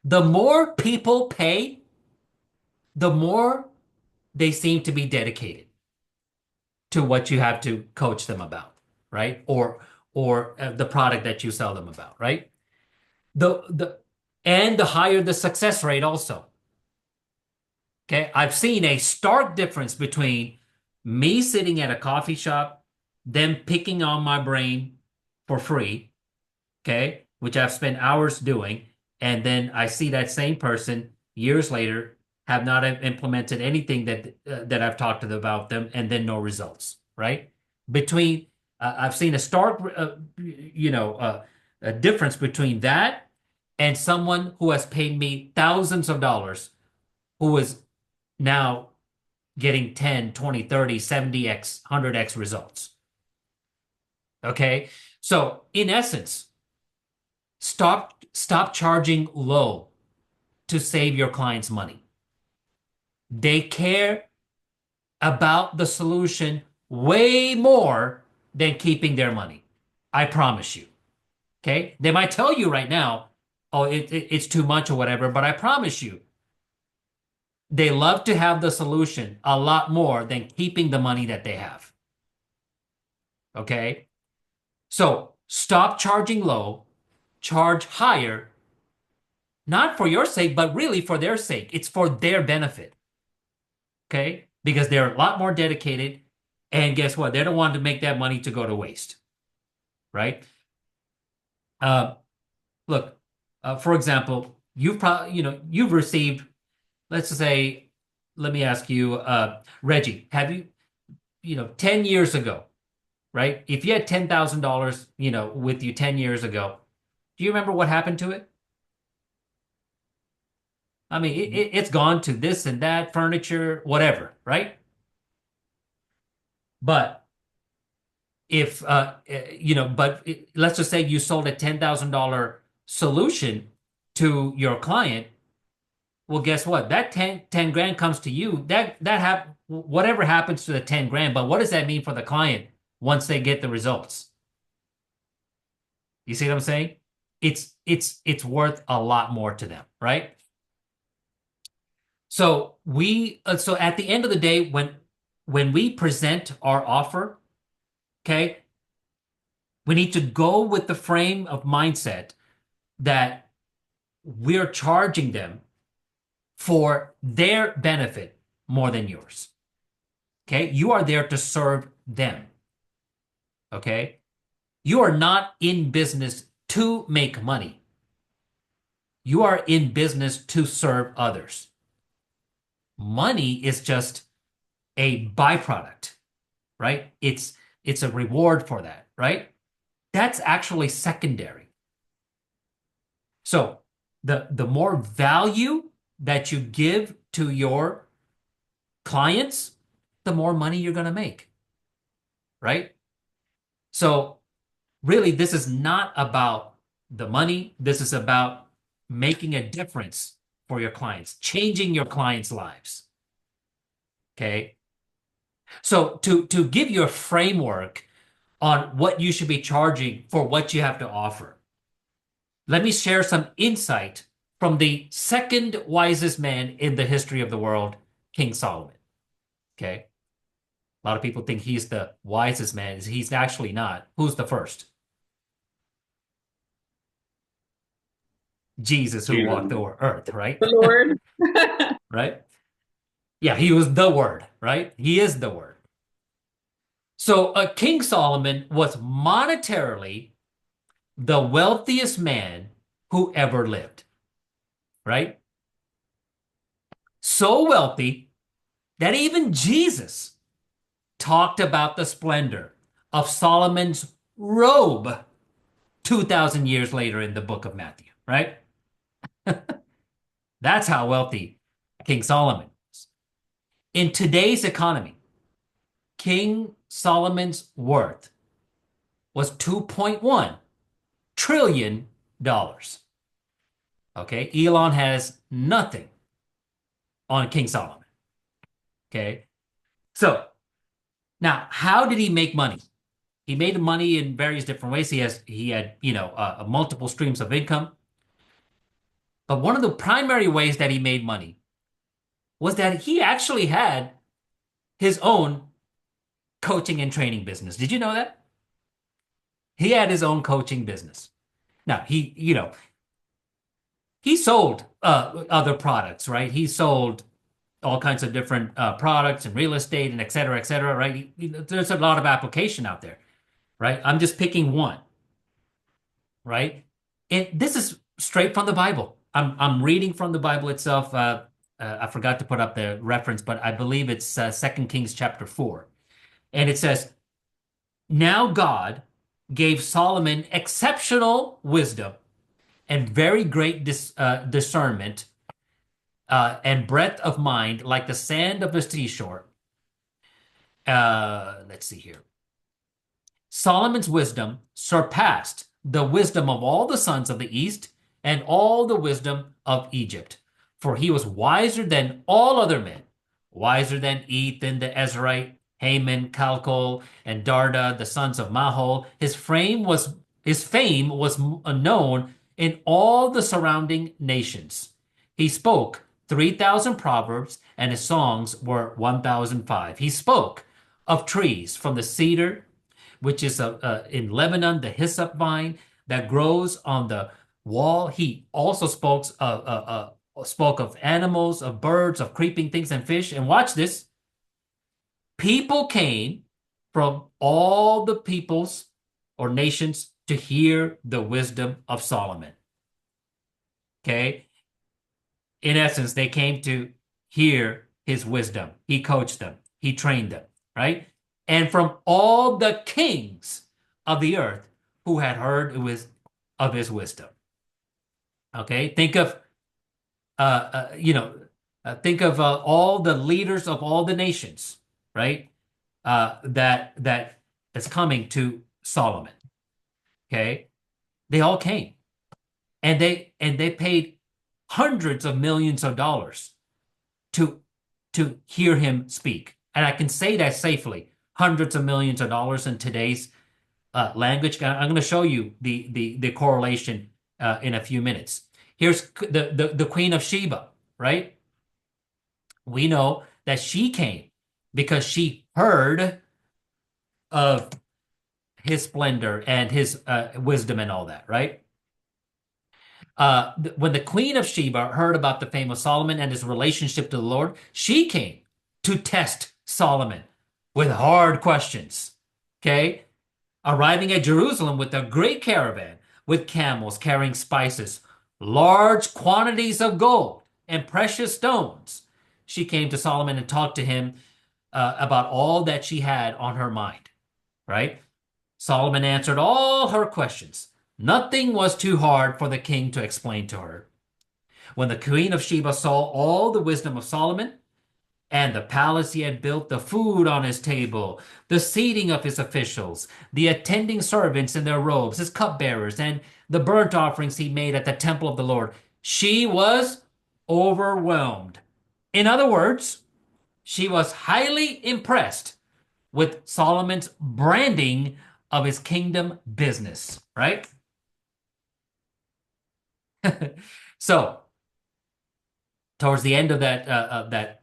The more people pay, the more they seem to be dedicated to what you have to coach them about, right? Or the product that you sell them about, right? The and the higher the success rate also. Okay? I've seen a stark difference between me sitting at a coffee shop, them picking on my brain for free, okay, which I've spent hours doing, and then I see that same person years later have not implemented anything that I've talked to them about them, and then no results, right? Between I've seen a stark, a difference between that and someone who has paid me thousands of dollars, who is now getting 10, 20, 30, 70x, 100x results. Okay? So, in essence, stop charging low to save your clients money. They care about the solution way more than keeping their money. I promise you. Okay? They might tell you right now, oh, it's too much or whatever, but I promise you, they love to have the solution a lot more than keeping the money that they have. Okay? So stop charging low, charge higher, not for your sake, but really for their sake. It's for their benefit. Okay? Because they're a lot more dedicated. And guess what? They don't want to make that money to go to waste. Right? Uh, look, for example, you've probably, you've received, let's say, let me ask you, Reggie, have you, 10 years ago, right? If you had $10,000, with you 10 years ago, do you remember what happened to it? I mean, it's gone to this and that, furniture, whatever, right? But if, let's just say you sold a $10,000 solution to your client. Well, guess what? That ten grand comes to you. Whatever happens to the 10 grand, but what does that mean for the client once they get the results? You see what I'm saying? It's worth a lot more to them, right? So at the end of the day, when we present our offer, okay, we need to go with the frame of mindset that we're charging them for their benefit more than yours. Okay, you are there to serve them. Okay, you are not in business to make money. You are in business to serve others. Money is just a byproduct, right? It's a reward for that, right? That's actually secondary. So the more value that you give to your clients, the more money you're going to make, right? So really, this is not about the money. This is about making a difference for your clients, changing your clients' lives. Okay. So to give you a framework on what you should be charging for what you have to offer, let me share some insight from the second wisest man in the history of the world, King Solomon. Okay. A lot of people think he's the wisest man. He's actually not. Who's the first? Jesus, who walked Jesus. the earth, right? The Lord. Right? Yeah, he was the word, right? He is the word. So King Solomon was monetarily the wealthiest man who ever lived, right? So wealthy that even Jesus talked about the splendor of Solomon's robe 2,000 years later in the book of Matthew, right? That's how wealthy King Solomon is. In today's economy, King Solomon's worth was $2.1 trillion dollars. Okay, Elon has nothing on King Solomon. Okay, so now how did he make money? He made money in various different ways. He had multiple streams of income. But one of the primary ways that he made money was that he actually had his own coaching and training business. Did you know that? He had his own coaching business. Now, he sold other products, right? He sold all kinds of different products and real estate and et cetera, right? There's a lot of application out there, right? I'm just picking one, right? And this is straight from the Bible. I'm reading from the Bible itself. I forgot to put up the reference, but I believe it's 2 Kings chapter 4. And it says, now God gave Solomon exceptional wisdom and very great discernment and breadth of mind, like the sand of the seashore. Let's see here. Solomon's wisdom surpassed the wisdom of all the sons of the East and all the wisdom of Egypt. For he was wiser than all other men, wiser than Ethan the Ezrahite, Haman, Calcol, and Darda, the sons of Mahol. His fame was known in all the surrounding nations. He spoke 3,000 proverbs, and his songs were 1,005. He spoke of trees from the cedar, which is in Lebanon, the hyssop vine that grows on the wall. He also spoke of animals, of birds, of creeping things and fish. And watch this. People came from all the peoples or nations to hear the wisdom of Solomon. Okay. In essence, they came to hear his wisdom. He coached them. He trained them, right? And from all the kings of the earth who had heard of his wisdom. Okay, think of all the leaders of all the nations, right? That's coming to Solomon. Okay, they all came, and they paid hundreds of millions of dollars to hear him speak, and I can say that safely. Hundreds of millions of dollars in today's language. I'm going to show you the correlation in a few minutes. Here's the Queen of Sheba, right? We know that she came because she heard of his splendor and his wisdom and all that, right? When the Queen of Sheba heard about the fame of Solomon and his relationship to the Lord, she came to test Solomon with hard questions. Okay? Arriving at Jerusalem with a great caravan with camels carrying spices, large quantities of gold, and precious stones. She came to Solomon and talked to him about all that she had on her mind, right? Solomon answered all her questions. Nothing was too hard for the king to explain to her. When the Queen of Sheba saw all the wisdom of Solomon, and the palace he had built, the food on his table, the seating of his officials, the attending servants in their robes, his cupbearers, and the burnt offerings he made at the temple of the Lord, she was overwhelmed. In other words, she was highly impressed with Solomon's branding of his kingdom business, right? So, towards the end of that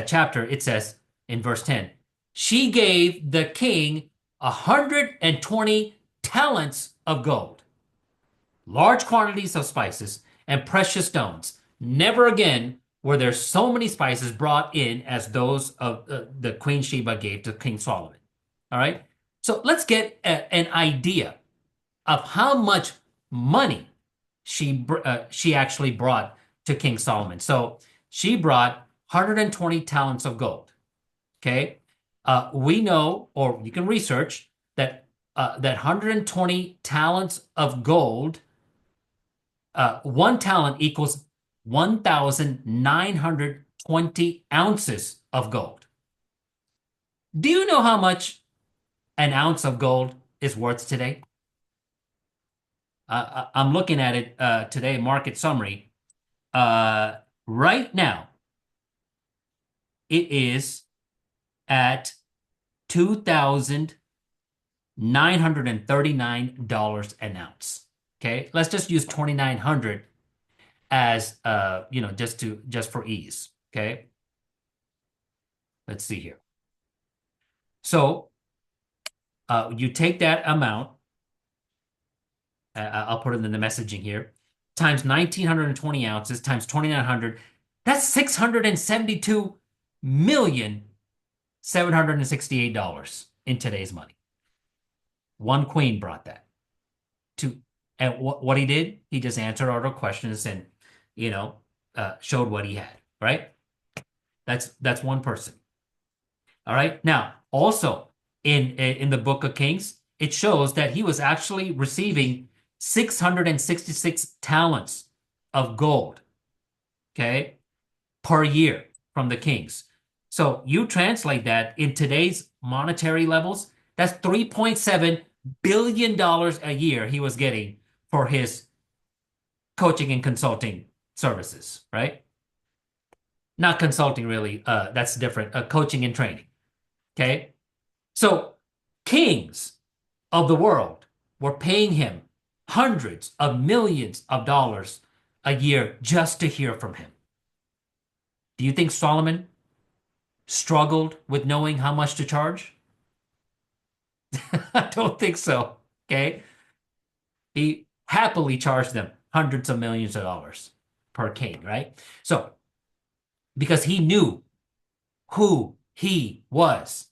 chapter, it says in verse 10, she gave the king 120 talents of gold, large quantities of spices, and precious stones. Never again were there so many spices brought in as those of the Queen Sheba gave to King Solomon. All right. So let's get an idea of how much money she actually brought to King Solomon. So she brought 120 talents of gold. Okay. We know, or you can research that 120 talents of gold, one talent equals 1,920 ounces of gold. Do you know how much an ounce of gold is worth today? I'm looking at it today, market summary. Right now, it is at $2,939 an ounce. Okay, let's just use 2,900 as just for ease. Okay. Let's see here. So you take that amount, I'll put it in the messaging here, times 1,920 ounces times 2,900. That's $672,768 in today's money. One queen brought that to, and what he did, he just answered all the questions and, showed what he had, right? That's one person. All right. Now, also in the Book of Kings, it shows that he was actually receiving 666 talents of gold, okay, per year from the kings. So you translate that in today's monetary levels, that's $3.7 billion a year he was getting for his coaching and consulting services, right? Not consulting, really. That's different. Coaching and training. Okay. So kings of the world were paying him hundreds of millions of dollars a year just to hear from him. Do you think Solomon struggled with knowing how much to charge? I don't think so. Okay. He happily charged them hundreds of millions of dollars per king, right? So, because he knew who he was.